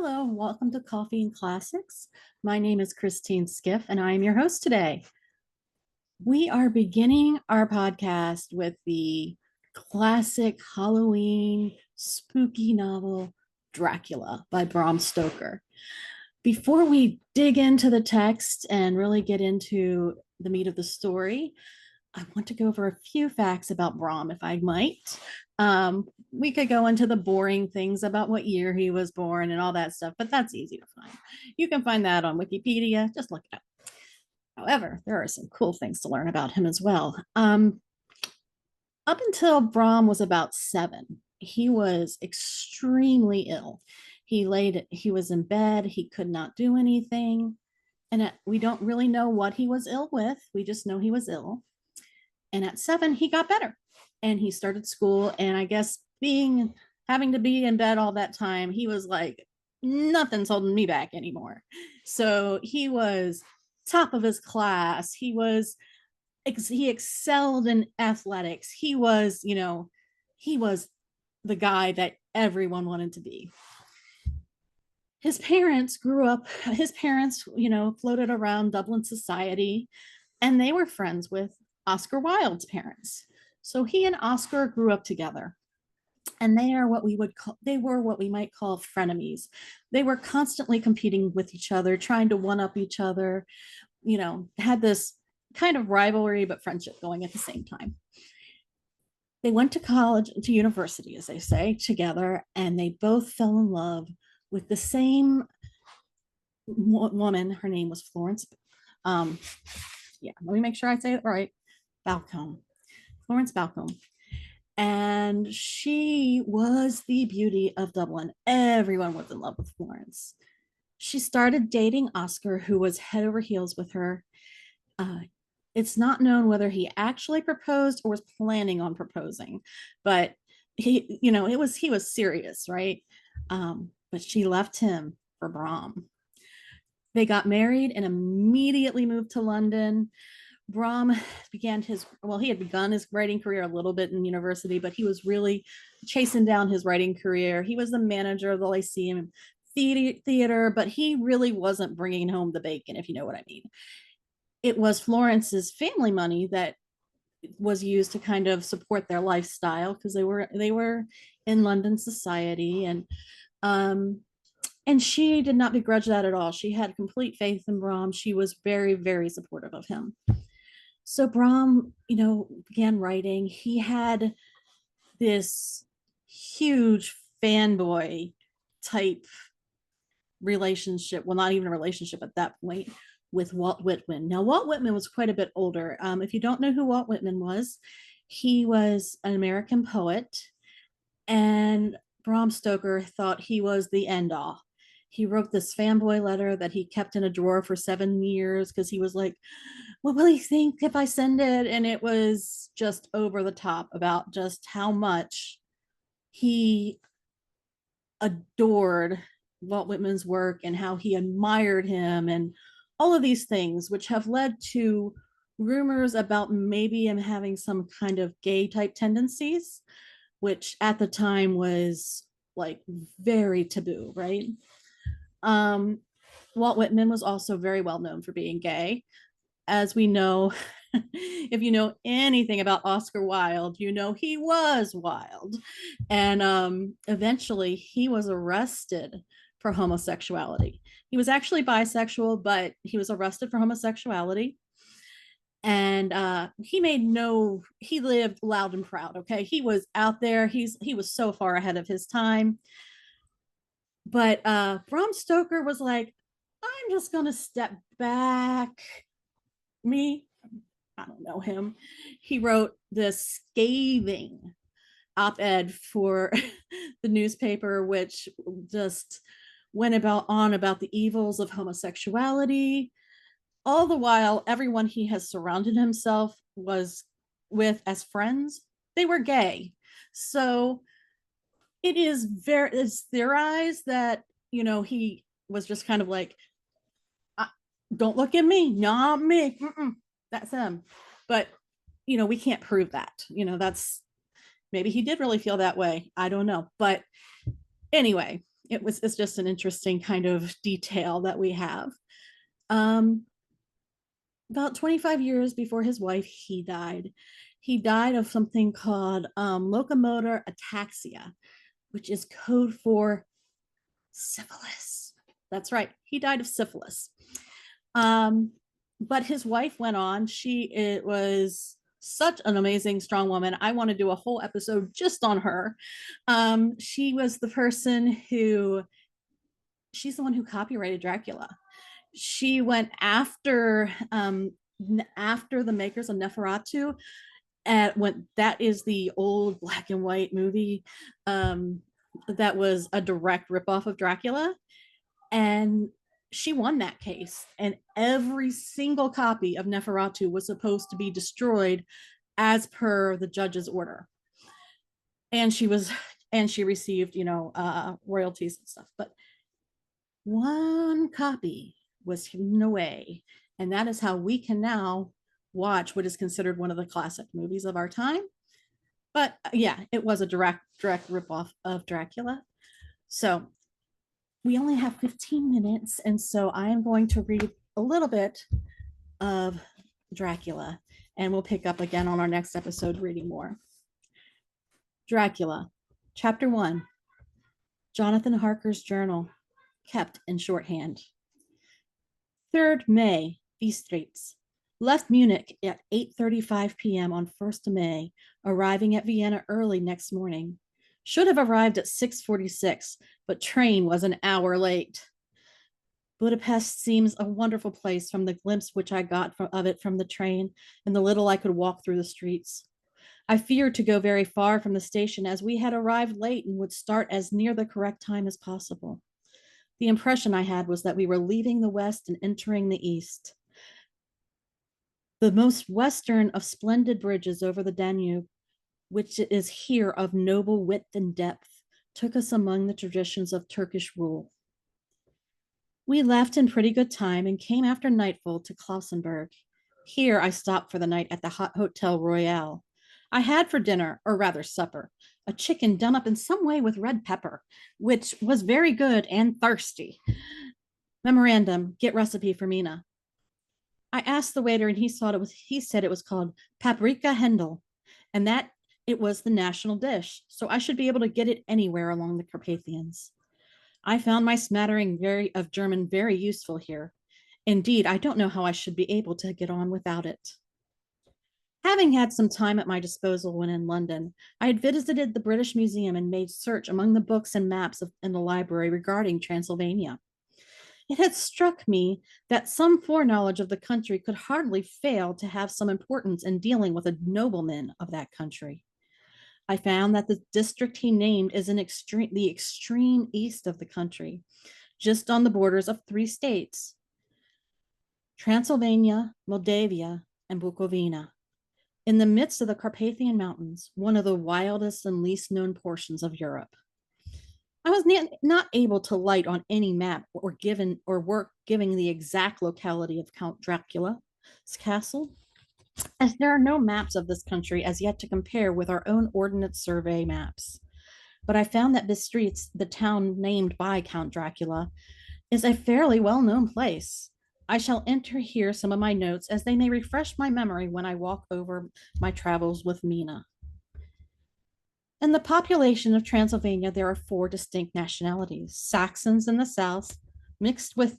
Hello, welcome to Coffee and Classics. My name is Christine Skiff, and I am your host today. We are beginning our podcast with the classic Halloween spooky novel Dracula by Bram Stoker. Before we dig into the text and really get into the meat of the story, I want to go over a few facts about Bram, if I might. We could go into the boring things about what year he was born and all that stuff, but that's easy to find. You can find that on Wikipedia. Just look it up. However, there are some cool things to learn about him as well. Up until Bram was about 7, he was extremely ill. He was in bed. He could not do anything. And we don't really know what he was ill with. We just know he was ill. And at 7, he got better and he started school. And I guess having to be in bed all that time, he was like, nothing's holding me back anymore. So he was top of his class. He excelled in athletics. He was the guy that everyone wanted to be. His parents, floated around Dublin society, and they were friends with Oscar Wilde's parents. So he and Oscar grew up together. And they were what we might call frenemies. They were constantly competing with each other, trying to one up each other, had this kind of rivalry, but friendship going at the same time. They went to university, as they say, together, and they both fell in love with the same woman. Her name was Florence. Let me make sure I say it right. Florence Balcombe. And she was the beauty of Dublin. Everyone was in love with Florence. She started dating Oscar, who was head over heels with her. It's not known whether he actually proposed or was planning on proposing, but he was serious, right? But she left him for Bram. They got married and immediately moved to London. Bram he had begun his writing career a little bit in university, but he was really chasing down his writing career. He was the manager of the Lyceum Theater, but he really wasn't bringing home the bacon, if you know what I mean. It was Florence's family money that was used to kind of support their lifestyle, because they were in London society, and she did not begrudge that at all. She had complete faith in Bram. She was very, very supportive of him. So Bram, began writing. He had this huge fanboy type relationship. Well, not even a relationship at that point, with Walt Whitman. Now, Walt Whitman was quite a bit older. If you don't know who Walt Whitman was, he was an American poet, and Bram Stoker thought he was the end all. He wrote this fanboy letter that he kept in a drawer for 7 years, because he was like, what will he think if I send it? And it was just over the top about just how much he adored Walt Whitman's work and how he admired him and all of these things, which have led to rumors about maybe him having some kind of gay type tendencies, which at the time was like very taboo, right? Walt Whitman was also very well known for being gay. As we know, if you know anything about Oscar Wilde, you know he was wild. And eventually he was arrested for homosexuality. He was actually bisexual, but he was arrested for homosexuality. And he lived loud and proud. Okay. He was out there. He was so far ahead of his time. But Bram Stoker was like, I'm just going to step back. I don't know him. He wrote this scathing op-ed for the newspaper, which just went about the evils of homosexuality. All the while, everyone he has surrounded himself with as friends, they were gay. So it's theorized that he was just kind of like, don't look at me, not me. That's him. But we can't prove that. That's maybe he did really feel that way. I don't know. But anyway, It's just an interesting kind of detail that we have. Um, about 25 years before his wife, he died. He died of something called locomotor ataxia, which is code for syphilis. That's right. He died of syphilis. Um, but his wife went on. It was such an amazing, strong woman. I want to do a whole episode just on her. She was the person who, she's the one who copyrighted Dracula. She went after the makers of Neferatu, at when that is the old black and white movie that was a direct ripoff of Dracula, and she won that case. And every single copy of Neferatu was supposed to be destroyed as per the judge's order. And she received, royalties and stuff. But one copy was hidden away, and that is how we can now watch what is considered one of the classic movies of our time. But yeah, it was a direct ripoff of Dracula. So we only have 15 minutes, and so I am going to read a little bit of Dracula, and we'll pick up again on our next episode reading more. Dracula, Chapter 1, Jonathan Harker's Journal, kept in shorthand. 3rd May, Feastrates. Left Munich at 8:35 p.m. on 1st of May, arriving at Vienna early next morning. Should have arrived at 6:46, but train was an hour late. Budapest seems a wonderful place from the glimpse which I got of it from the train and the little I could walk through the streets. I feared to go very far from the station, as we had arrived late and would start as near the correct time as possible. The impression I had was that we were leaving the west and entering the east. The most western of splendid bridges over the Danube, which is here of noble width and depth, took us among the traditions of Turkish rule. We left in pretty good time and came after nightfall to Klausenberg. Here I stopped for the night at the Hotel Royal. I had for dinner, or rather supper, a chicken done up in some way with red pepper, which was very good and thirsty. Memorandum, get recipe for Mina. I asked the waiter, and he said it was called paprika Hendel, and that it was the national dish, so I should be able to get it anywhere along the Carpathians. I found my smattering of German very useful here. Indeed, I don't know how I should be able to get on without it. Having had some time at my disposal when in London, I had visited the British Museum and made search among the books and maps in the library regarding Transylvania. It had struck me that some foreknowledge of the country could hardly fail to have some importance in dealing with a nobleman of that country. I found that the district he named is the extreme east of the country, just on the borders of 3 states: Transylvania, Moldavia, and Bukovina, in the midst of the Carpathian Mountains, one of the wildest and least known portions of Europe. I was not able to light on any map or work giving the exact locality of Count Dracula's castle, as there are no maps of this country as yet to compare with our own Ordnance Survey maps. But I found that Bistritz, the town named by Count Dracula, is a fairly well-known place. I shall enter here some of my notes, as they may refresh my memory when I walk over my travels with Mina. In the population of Transylvania, there are 4 distinct nationalities: Saxons in the south, mixed with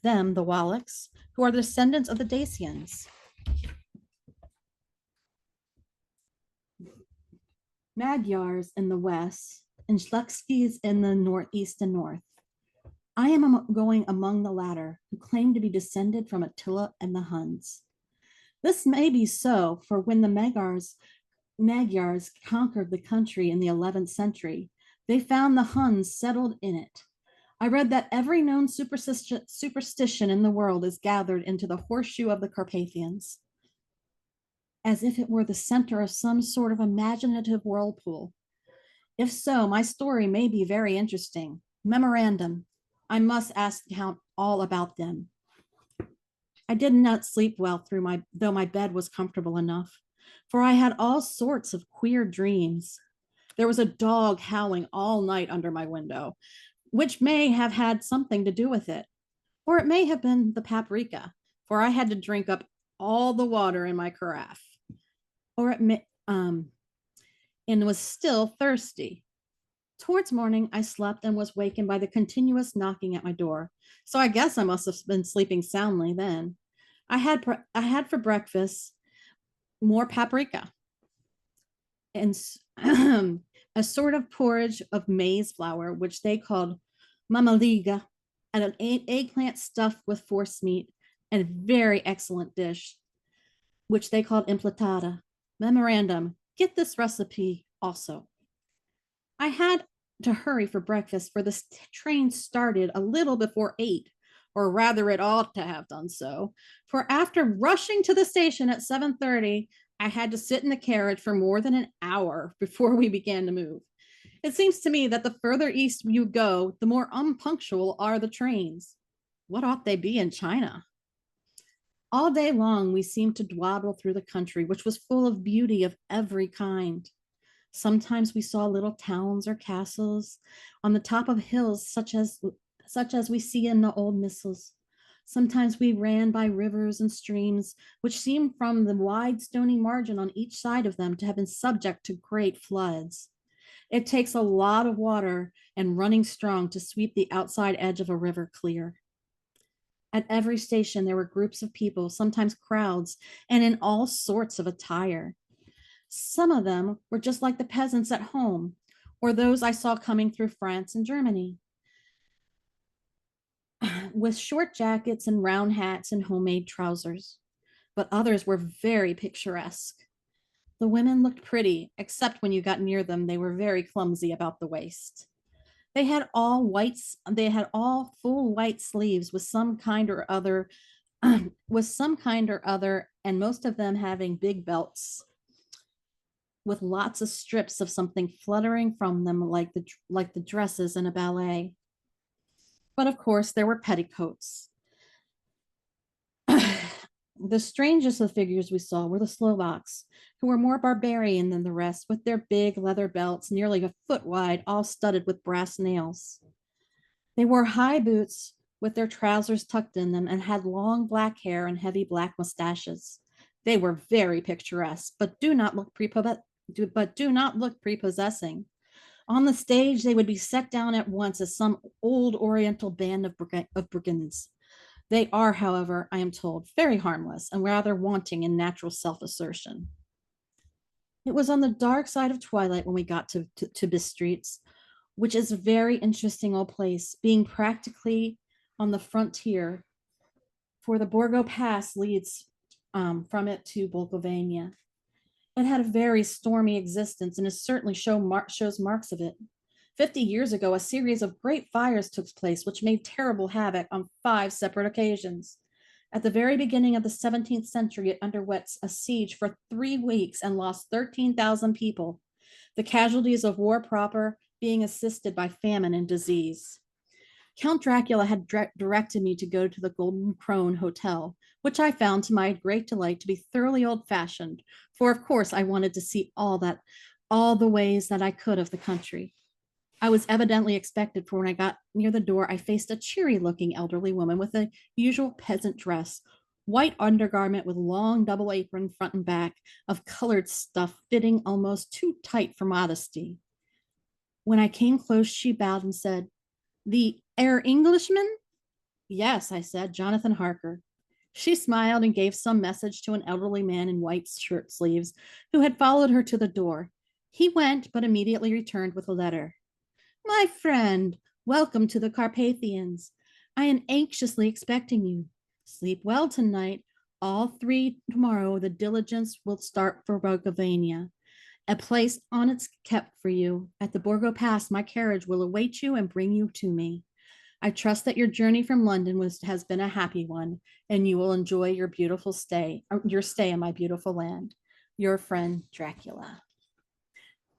them the Wallachs, who are the descendants of the Dacians; Magyars in the west, and Schluckskis in the northeast and north. I am going among the latter, who claim to be descended from Attila and the Huns. This may be so, for when the Magyars conquered the country in the 11th century, they found the Huns settled in it. I read that every known superstition in the world is gathered into the horseshoe of the Carpathians, as if it were the center of some sort of imaginative whirlpool. If so, my story may be very interesting. Memorandum, I must ask the Count all about them. I did not sleep well though my bed was comfortable enough, for I had all sorts of queer dreams. There was a dog howling all night under my window, which may have had something to do with it. Or it may have been the paprika, for I had to drink up all the water in my carafe. Or it may, and was still thirsty. Towards morning, I slept and was wakened by the continuous knocking at my door. So I guess I must have been sleeping soundly then. I had for breakfast more paprika and a sort of porridge of maize flour, which they called mamaliga, and an eggplant stuffed with forcemeat, and a very excellent dish, which they called impletada. Memorandum, get this recipe also. I had to hurry for breakfast, for the train started a little before 8, or rather it ought to have done so, for after rushing to the station at 7:30, I had to sit in the carriage for more than an hour before we began to move. It seems to me that the further east you go, the more unpunctual are the trains. What ought they be in China? All day long, we seemed to dawdle through the country, which was full of beauty of every kind. Sometimes we saw little towns or castles on the top of hills, such as we see in the old missals. Sometimes we ran by rivers and streams, which seemed from the wide stony margin on each side of them to have been subject to great floods. It takes a lot of water and running strong to sweep the outside edge of a river clear. At every station, there were groups of people, sometimes crowds, and in all sorts of attire. Some of them were just like the peasants at home, or those I saw coming through France and Germany, with short jackets and round hats and homemade trousers. But others were very picturesque. The women looked pretty, except when you got near them, they were very clumsy about the waist. They had all full white sleeves with some kind or other, and most of them having big belts with lots of strips of something fluttering from them like the dresses in a ballet. But of course, there were petticoats. The strangest of the figures we saw were the Slovaks, who were more barbarian than the rest, with their big leather belts, nearly a foot wide, all studded with brass nails. They wore high boots with their trousers tucked in them and had long black hair and heavy black mustaches. They were very picturesque, but do not look prepossessing. On the stage, they would be set down at once as some old Oriental band of brigands. They are, however, I am told, very harmless and rather wanting in natural self-assertion. It was on the dark side of twilight when we got to Bistritz, which is a very interesting old place, being practically on the frontier, for the Borgo Pass leads from it to Bulgaria. It had a very stormy existence and it certainly shows marks of it. 50 years ago, a series of great fires took place, which made terrible havoc on 5 separate occasions. At the very beginning of the 17th century, it underwent a siege for 3 weeks and lost 13,000 people, the casualties of war proper being assisted by famine and disease. Count Dracula had directed me to go to the Golden Crone Hotel, which I found to my great delight to be thoroughly old-fashioned, for of course I wanted to see all the ways that I could of the country. I was evidently expected, for when I got near the door, I faced a cheery-looking elderly woman with a usual peasant dress, white undergarment with long double apron front and back of colored stuff fitting almost too tight for modesty. When I came close, she bowed and said, "The Herr Englishman?" "Yes," I said, "Jonathan Harker." She smiled and gave some message to an elderly man in white shirt sleeves who had followed her to the door. He went, but immediately returned with a letter. "My friend, welcome to the Carpathians. I am anxiously expecting you. Sleep well tonight. All 3 tomorrow, the diligence will start for Bulgaria. A place on it's kept for you. At the Borgo Pass, my carriage will await you and bring you to me. I trust that your journey from London has been a happy one, and you will enjoy your stay in my beautiful land. Your friend, Dracula."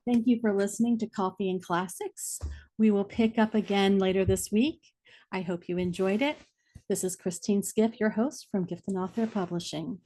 Thank you for listening to Coffee and Classics. We will pick up again later this week. I hope you enjoyed it. This is Christine Skiff, your host from Gift and Author Publishing.